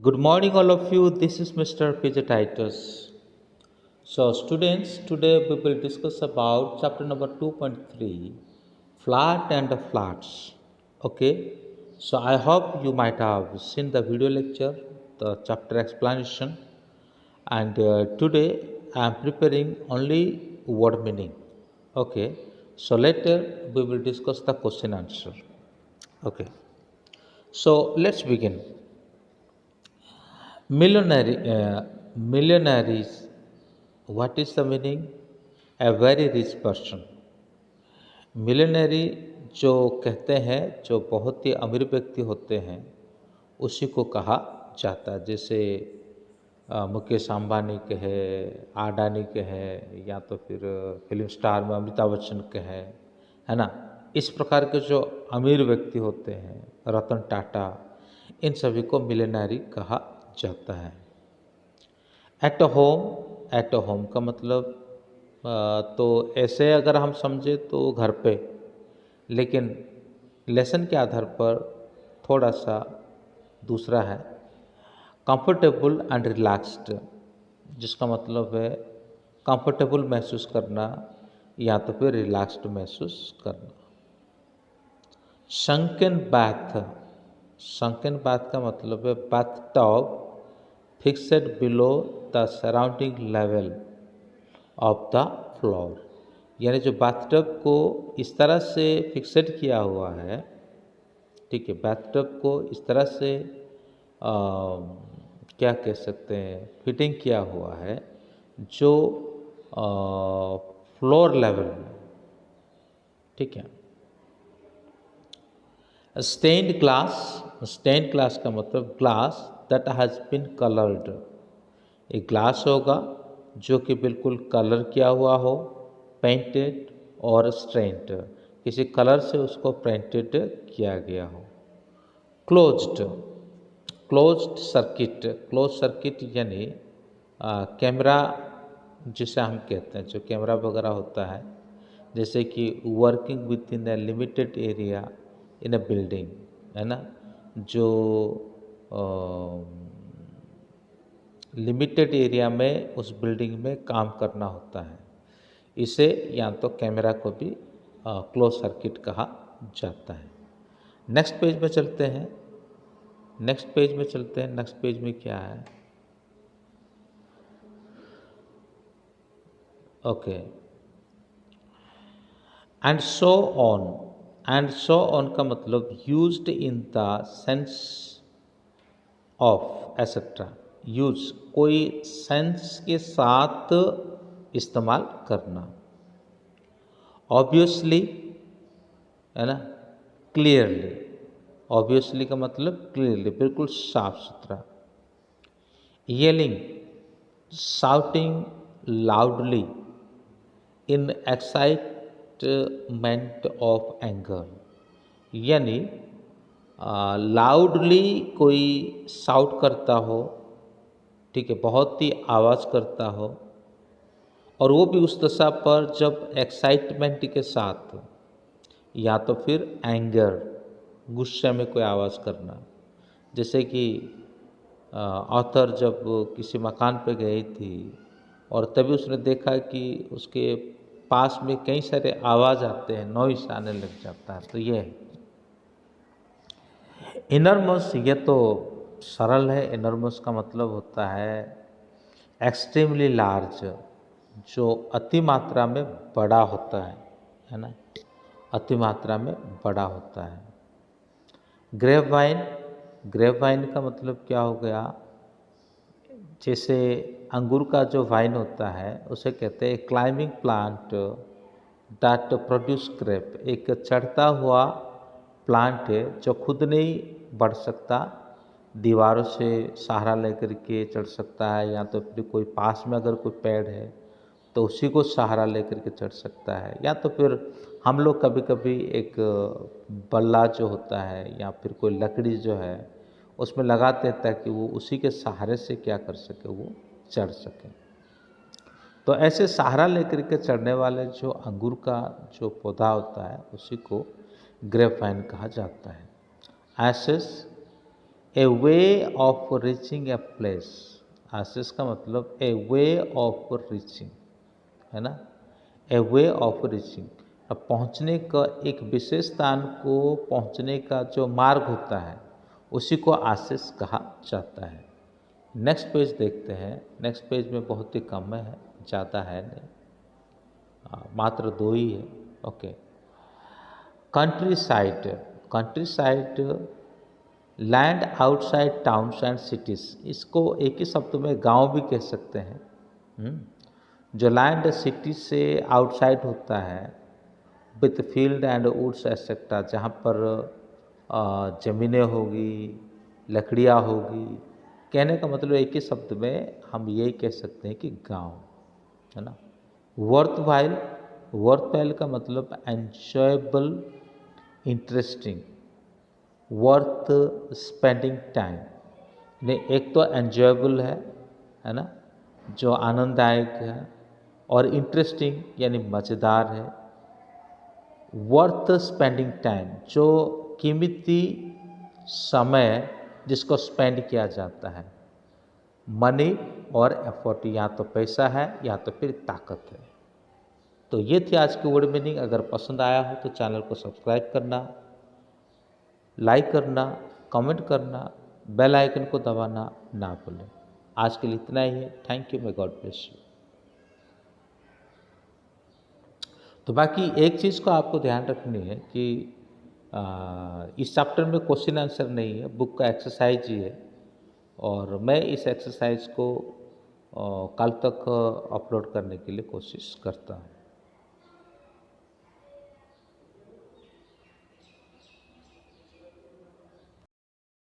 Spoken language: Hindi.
Good morning, all of you. This is Mr. PJ Titus. So, students, today we will discuss about chapter number 2.3 Flat and Flats. Okay, so I hope you might have seen the video lecture, the chapter explanation, and today I am preparing only word meaning. Okay, so later we will discuss the question answer. Okay, so let's begin. Millionaires, what is the meaning? A very rich person. Millionaire जो कहते हैं, जो बहुत ही अमीर व्यक्ति होते हैं, उसी को कहा जाता है। जैसे मुकेश अंबानी के है, आडानी के है, या तो फिर फिल्म स्टार में अमिताभ बच्चन के है ना। इस प्रकार के जो अमीर व्यक्ति होते हैं, रतन टाटा, इन सभी को मिलियनरी कहा जाता है। एट होम का मतलब तो ऐसे अगर हम समझे तो घर पे, लेकिन लेसन के आधार पर थोड़ा सा दूसरा है। कंफर्टेबल एंड रिलैक्स्ड, जिसका मतलब है कंफर्टेबल महसूस करना या तो फिर रिलैक्स्ड महसूस करना। संकन बाथ का मतलब है bath top fixed below the surrounding level of the floor, यानी जो बाथटब को इस तरह से फिक्सड किया हुआ है, ठीक है, बाथटब को इस तरह से क्या कह सकते हैं, फिटिंग किया हुआ है जो फ्लोर लेवल में, ठीक है। स्टेन्ड ग्लास का मतलब glass that has been coloured. एक ग्लास होगा जो कि बिल्कुल कलर किया हुआ हो, पेंटेड और स्ट्रेंट, किसी कलर से उसको पेंटेड किया गया हो। क्लोज्ड सर्किट यानी कैमरा जिसे हम कहते हैं, जो कैमरा वगैरह होता है, जैसे कि working with in A limited area in A building, है ना, जो लिमिटेड एरिया में उस बिल्डिंग में काम करना होता है, इसे या तो कैमरा को भी क्लोज सर्किट कहा जाता है। नेक्स्ट पेज में चलते हैं। नेक्स्ट पेज में क्या है? ओके, एंड सो ऑन का मतलब used in the sense of etcetera. Use कोई सेंस के साथ इस्तेमाल करना। ऑब्वियसली, है ना, क्लियरली। ऑब्वियसली का मतलब क्लियरली, बिल्कुल साफ सुथरा। Yelling, shouting loudly in excitement of anger, यानी लाउडली कोई शाउट करता हो, ठीक है, बहुत ही आवाज़ करता हो, और वो भी उस दशा पर जब एक्साइटमेंट के साथ, या तो फिर एंगर, गुस्से में कोई आवाज़ करना। जैसे कि ऑथर जब किसी मकान पे गई थी और तभी उसने देखा कि उसके पास में कई सारे आवाज़ आते हैं, नॉइस आने लग जाता है, तो ये है इनरमस। ये तो सरल है। इनरमस का मतलब होता है एक्सट्रीमली लार्ज, जो अति मात्रा में बड़ा होता है ना, अति मात्रा में बड़ा होता है। ग्रेप वाइन का मतलब क्या हो गया? जैसे अंगूर का जो वाइन होता है उसे कहते हैं climbing plant that produce grape. एक चढ़ता हुआ प्लांट है जो खुद नहीं बढ़ सकता, दीवारों से सहारा लेकर के चढ़ सकता है, या तो फिर कोई पास में अगर कोई पेड़ है तो उसी को सहारा लेकर के चढ़ सकता है, या तो फिर हम लोग कभी कभी एक बल्ला जो होता है या फिर कोई लकड़ी जो है उसमें लगाते हैं ताकि वो उसी के सहारे से क्या कर सके, वो चढ़ सके। तो ऐसे सहारा लेकर के चढ़ने वाले जो अंगूर का जो पौधा होता है उसी को ग्रेप वाइन कहा जाता है। Access a way of reaching a place. आसिस का मतलब ए वे ऑफ रीचिंग, है ना, ए वे ऑफ रीचिंग। अब पहुंचने का एक विशेष स्थान को पहुंचने का जो मार्ग होता है उसी को आसिस कहा जाता है। नेक्स्ट पेज देखते हैं। नेक्स्ट पेज में बहुत ही कम है, ज़्यादा है नहीं, मात्र 2 ही है। Okay, country side. Country side land outside towns and cities, इसको एक ही शब्द में गांव भी कह सकते हैं। जो लैंड सिटी से आउटसाइड होता है, with field and woods etcetera, जहाँ पर ज़मीनें होगी, लकड़ियाँ होगी। कहने का मतलब एक ही शब्द में हम यही कह सकते हैं कि गांव, है ना। वर्थ वाइल का मतलब enjoyable, interesting. Worth spending time, नहीं, एक तो एंजॉयबल है ना, जो आनंददायक है, और इंटरेस्टिंग यानी मज़ेदार है। वर्थ स्पेंडिंग टाइम, जो कीमती समय जिसको स्पेंड किया जाता है। मनी और एफर्ट, या तो पैसा है या तो फिर ताकत है। तो ये थी आज की वर्ड मीनिंग। अगर पसंद आया हो तो चैनल को सब्सक्राइब करना, लाइक करना, कमेंट करना, बेल आइकन को दबाना ना भूलें। आज के लिए इतना ही है। Thank you, may God bless you. तो बाकी एक चीज़ को आपको ध्यान रखनी है कि इस चैप्टर में क्वेश्चन आंसर नहीं है, बुक का एक्सरसाइज ही है। और मैं इस एक्सरसाइज को कल तक अपलोड करने के लिए कोशिश करता हूँ।